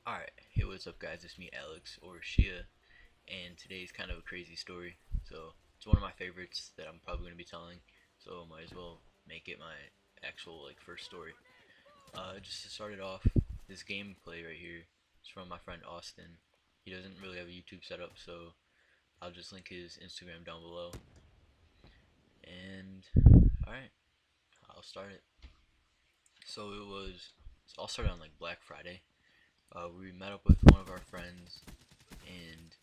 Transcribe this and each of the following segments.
Alright, hey, what's up, guys? It's me, Alex, or Shia, and today's kind of a crazy story. So, it's one of my favorites that I'm probably going to be telling, so I might as well make it my actual, first story. Just to start it off, this gameplay right here is from my friend Austin. He doesn't really have a YouTube setup, so I'll just link his Instagram down below. And, alright, I'll start it. So, it all started on, Black Friday. We met up with one of our friends, and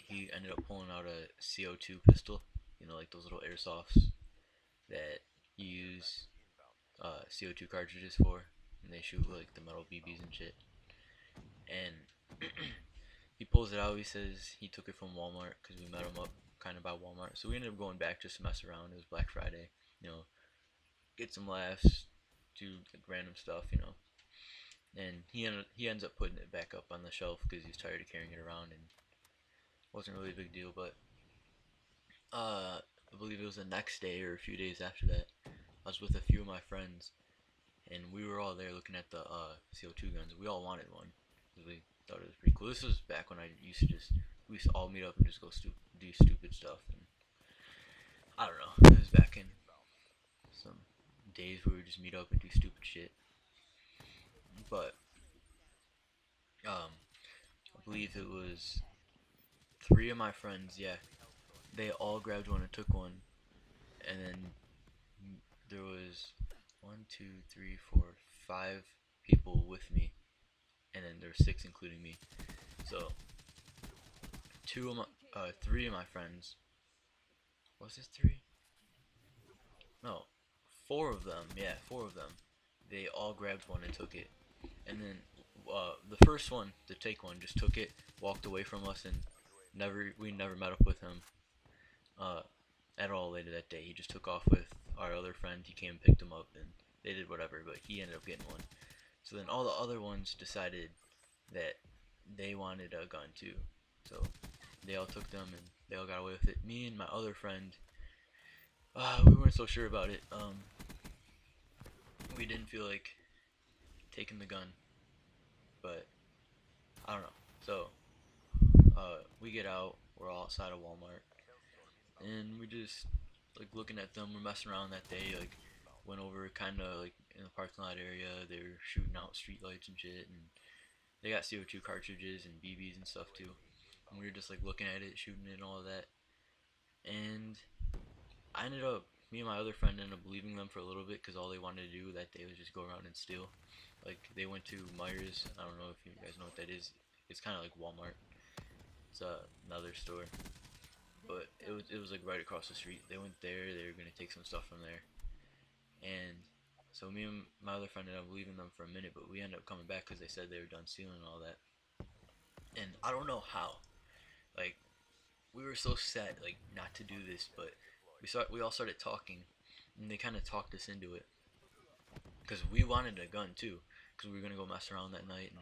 he ended up pulling out a CO2 pistol, like those little airsofts that you use CO2 cartridges for, and they shoot like the metal BBs and shit. And he pulls it out. He says he took it from Walmart because we met him up kind of by Walmart. So we ended up going back just to mess around. It was Black Friday, you know, get some laughs, do like random stuff. And he ends up putting it back up on the shelf because he's tired of carrying it around, and wasn't really a big deal. But I believe it was the next day or a few days after that. I was with a few of my friends, and we were all there looking at the CO2 guns. We all wanted one because we thought it was pretty cool. This was back when I used to just we used to all meet up and just go do stupid stuff. And I don't know. It was back in some days where we would just meet up and do stupid shit. But I believe it was three of my friends. Yeah, they all grabbed one and took one, and then there was one, two, three, four, five people with me, and then there's six including me. So three of my friends. Was this three? No, four of them. Yeah, four of them. They all grabbed one and took it, and then the first one to take one just took it, walked away from us, and we never met up with him uh, at all later that day. He just took off with our other friend. He came and picked him up, and they did whatever, but he ended up getting one. So then all the other ones decided that they wanted a gun too. So they all took them and they all got away with it. Me and my other friend, we weren't so sure about it. We didn't feel like taking the gun, but I don't know. So we get out. We're all outside of Walmart, and we just like looking at them. We're messing around that day. Like went over kind of like in the parking lot area. They were shooting out street lights and shit, and they got CO2 cartridges and BBs and stuff too. And we were just like looking at it, shooting it, and all of that. And me and my other friend ended up leaving them for a little bit because all they wanted to do that day was just go around and steal. Like they went to Myers. I don't know if you guys know what that is. It's kind of like Walmart. It's another store, but it was like right across the street. They went there. They were gonna take some stuff from there, and so me and my other friend ended up leaving them for a minute. But we ended up coming back because they said they were done stealing and all that. And I don't know how. Like we were so set like not to do this, but we all started talking, and they kind of talked us into it because we wanted a gun too, because we were gonna go mess around that night, and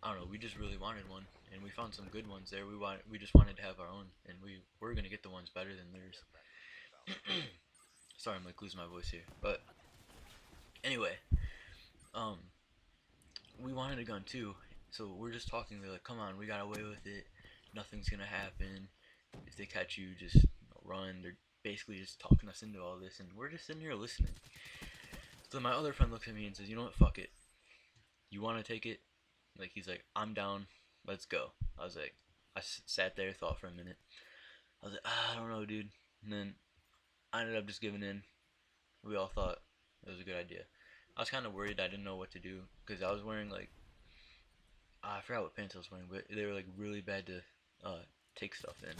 I don't know, we just really wanted one, and we found some good ones there. We just wanted to have our own, and we were gonna get the ones better than theirs. Sorry, I'm like losing my voice here, but anyway, um, we wanted a gun too, so we're just talking. They're like, "Come on, we got away with it. Nothing's gonna happen. If they catch you, just run." They're basically just talking us into all this, and we're just sitting here listening. So my other friend looks at me and says, "You know what? Fuck it. You want to take it?" Like he's like, "I'm down. Let's go." I was like, sat there, thought for a minute. I was like, I don't know, dude. And then I ended up just giving in. We all thought it was a good idea. I was kind of worried. I didn't know what to do because I was wearing like I forgot what pants I was wearing, but they were like really bad to take stuff in,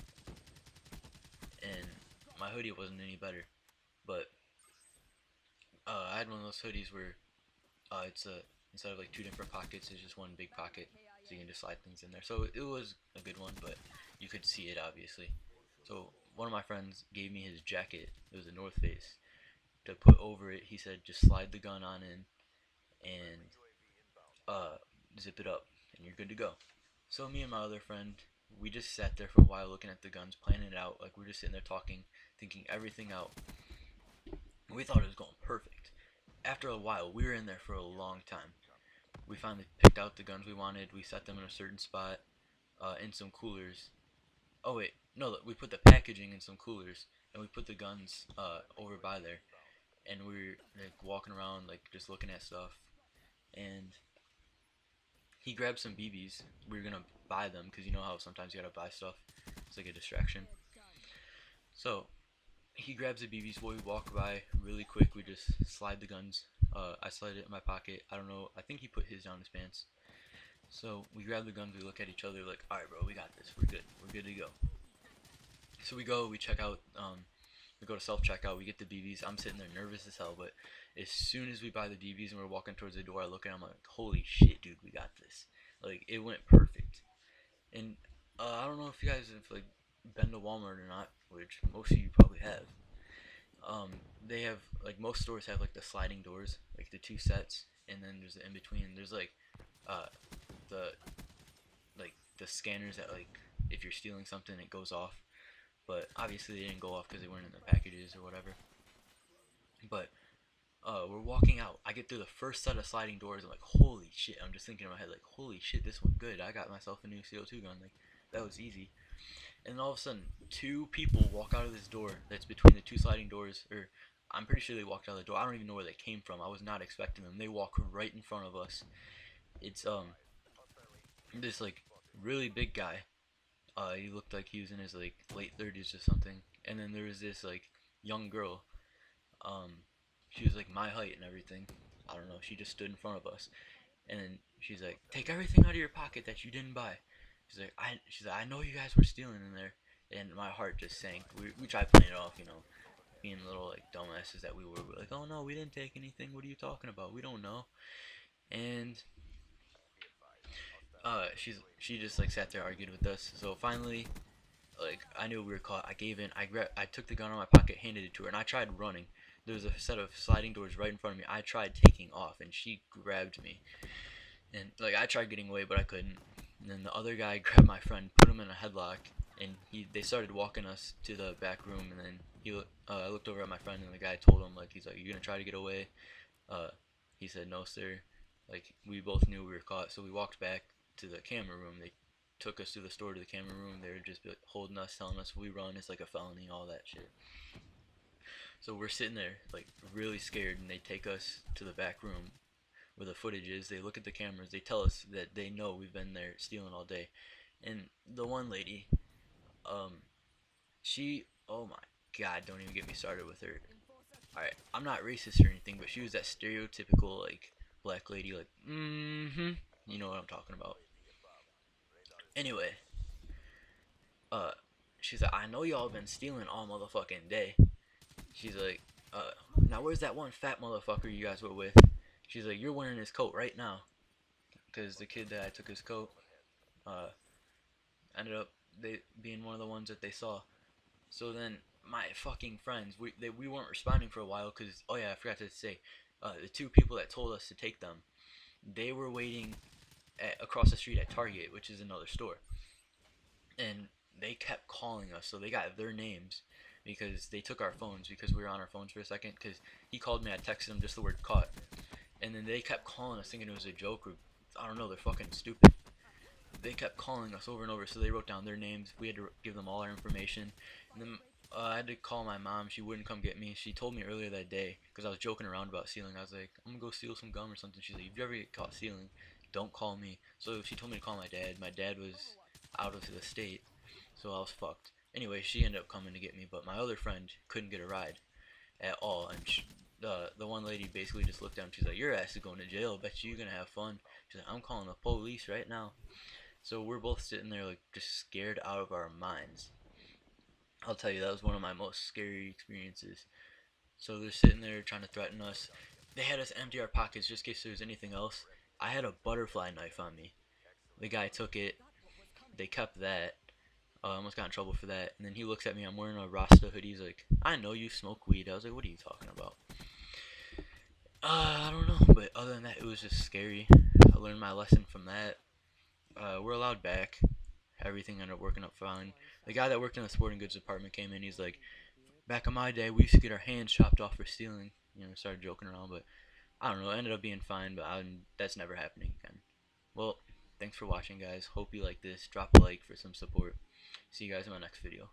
and my hoodie wasn't any better. But I had one of those hoodies where it's a instead of like two different pockets, it's just one big pocket, so you can just slide things in there. So it was a good one, but you could see it obviously. So one of my friends gave me his jacket. It was a North Face to put over it. He said just slide the gun on in and uh, zip it up, and you're good to go. So me and my other friend, we just sat there for a while looking at the guns, planning it out. Like we're just sitting there talking, thinking everything out. We thought it was going perfect. After a while, we were in there for a long time. We finally picked out the guns we wanted. We set them in a certain spot, in some coolers. Oh wait, no, we put the packaging in some coolers, and we put the guns over by there. And we were like walking around, like just looking at stuff. And he grabbed some BBs. We were gonna buy them because you know how sometimes you gotta buy stuff. It's like a distraction. So he grabs the BBs. While we walk by really quick. We just slide the guns. I slide it in my pocket. I don't know. I think he put his down his pants. So we grab the guns. We look at each other like, all right, bro, we got this. We're good. We're good to go. So we go. We check out. We go to self checkout. We get the BBs. I'm sitting there nervous as hell. But as soon as we buy the BBs and we're walking towards the door, I look at him like, holy shit, dude, we got this. Like it went perfect. And I don't know if you guys have like been to Walmart or not, which most of you probably have. Um, they have like most stores have like the sliding doors, like the two sets, and then there's the in between. There's like uh, the the scanners that like if you're stealing something it goes off, but obviously they didn't go off because they weren't in the packages or whatever. But we're walking out. I get through the first set of sliding doors. I'm like, holy shit! I'm just thinking in my head like, holy shit, this went good. I got myself a new CO2 gun. Like that was easy. And then all of a sudden, two people walk out of this door that's between the two sliding doors, or I'm pretty sure they walked out of the door. I don't even know where they came from. I was not expecting them. They walk right in front of us. It's this like really big guy. He looked like he was in his like late 30s or something. And then there was this like young girl. Um, she was like my height and everything. I don't know. She just stood in front of us, and then she's like, "Take everything out of your pocket that you didn't buy." She's like, "I know you guys were stealing in there," and my heart just sank. We tried playing it off, being little like dumbasses that we were. We're like, "Oh no, we didn't take anything. What are you talking about? We don't know." And she just like sat there argued with us. So finally, like I knew we were caught. I gave in. I took the gun out of my pocket, handed it to her, and I tried running. There was a set of sliding doors right in front of me. I tried taking off, and she grabbed me. And like I tried getting away, but I couldn't. And then the other guy grabbed my friend, put him in a headlock, and they started walking us to the back room. And then I looked over at my friend, and the guy told him like he's like, "You gonna try to get away?" Uh, he said, "No, sir." Like we both knew we were caught, so we walked back to the camera room. They took us to the store to the camera room. They were just like, holding us, telling us if we run, it's like a felony, all that shit. So we're sitting there like really scared, and they take us to the back room where the footage is. They look at the cameras. They tell us that they know we've been there stealing all day. And the one lady, um, oh my god, don't even get me started with her. Alright, I'm not racist or anything, but she was that stereotypical, like, black lady, like, you know what I'm talking about. Anyway, uh, she's like, I know y'all been stealing all motherfucking day. She's like, now where's that one fat motherfucker you guys were with? She's like, you're wearing his coat right now. Because the kid that I took his coat, uh, ended up being one of the ones that they saw. So then my fucking friends, we weren't responding for a while because, oh yeah, I forgot to say, the two people that told us to take them, they were waiting across the street at Target, which is another store, and they kept calling us. So they got their names because they took our phones because we were on our phones for a second. Because he called me, I texted him just the word caught, and then they kept calling us thinking it was a joke or I don't know. They're fucking stupid. They kept calling us over and over, so they wrote down their names. We had to give them all our information, and then I had to call my mom. She wouldn't come get me. She told me earlier that day because I was joking around about stealing. I was like, I'm gonna go steal some gum or something. She's like, if you ever get caught stealing, don't call me. So she told me to call my dad. My dad was out of the state, so I was fucked. Anyway, she ended up coming to get me, but my other friend couldn't get a ride at all, and the one lady basically just looked at him. She's like, your ass is going to jail. Bet you're gonna have fun. She's like, I'm calling the police right now. So we're both sitting there like just scared out of our minds. I'll tell you, that was one of my most scary experiences. So they're sitting there trying to threaten us. They had us empty our pockets just in case there was anything else. I had a butterfly knife on me. The guy took it. They kept that. I almost got in trouble for that. And then he looks at me. I'm wearing a Rasta hoodie. He's like, I know you smoke weed. I was like, what are you talking about? I don't know. But other than that, it was just scary. I learned my lesson from that. We're allowed back. Everything ended up working up fine. The guy that worked in the sporting goods department came in. He's like, back in my day, we used to get our hands chopped off for stealing. Started joking around, but I don't know, it ended up being fine, but that's never happening again. Well, thanks for watching, guys. Hope you like this. Drop a like for some support. See you guys in my next video.